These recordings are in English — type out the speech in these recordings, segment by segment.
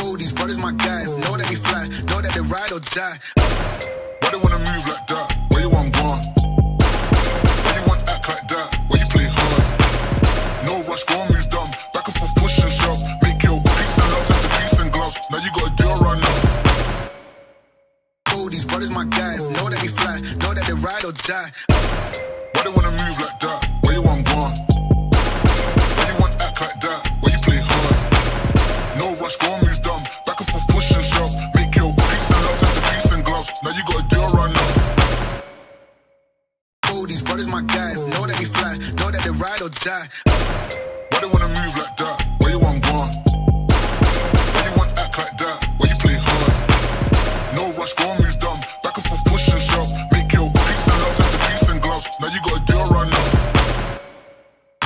All these brothers my guys, know that they fly, know that they ride or die. Why they wanna move like that? Where you want gone? Why you want act like that? Why you play hard? No rush, go and move dumb. Back and forth, push and shove. Make your peace and love turn to peace and gloves. Now you gotta do it right now. All these brothers my guys, know that they fly, know that they ride or die. Why they wanna move like that? Where you want gone? Why you want act like that? Why you play hard? No rush, go and move dumb. Back and forth, push and shove. Make your peace and love turn to peace and gloves. Now you gotta do it right now. All these brothers my guys, know that they fly, know that they ride or die. Why they wanna move like that? Where you want gone? Why you want act like that? Why you play hard? No rush, go and move dumb. Back and forth, push and shove. Make your peace and love turn to peace and gloves. Now you gotta do it right now.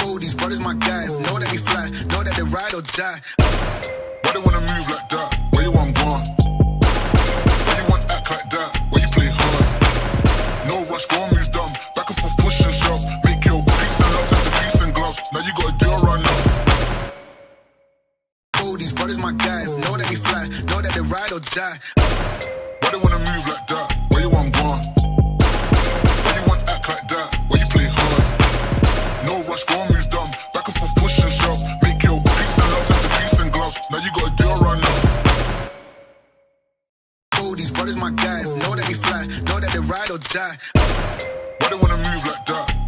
All these brothers my guys, know that they fly, know that they ride or die. Why they wanna move like that? Where you want gone? Why you want act like that? Why you play hard? No rush, go and move dumb. Back and forth, push and shove. Make your peace and love turn to peace and gloves. Now you gotta do it right now. All these brothers my guys, know that they fly, know that they ride or die. Why they wanna move like that? Where you want gone? Why you want act like that? Why you play hard? No rush, go and move dumb. Back and forth, push and shove. Make your peace and love turn to peace and gloves. Now you gotta do it right now. All these brothers my guys, know that they fly, know that they ride or die. Why they wanna move like that?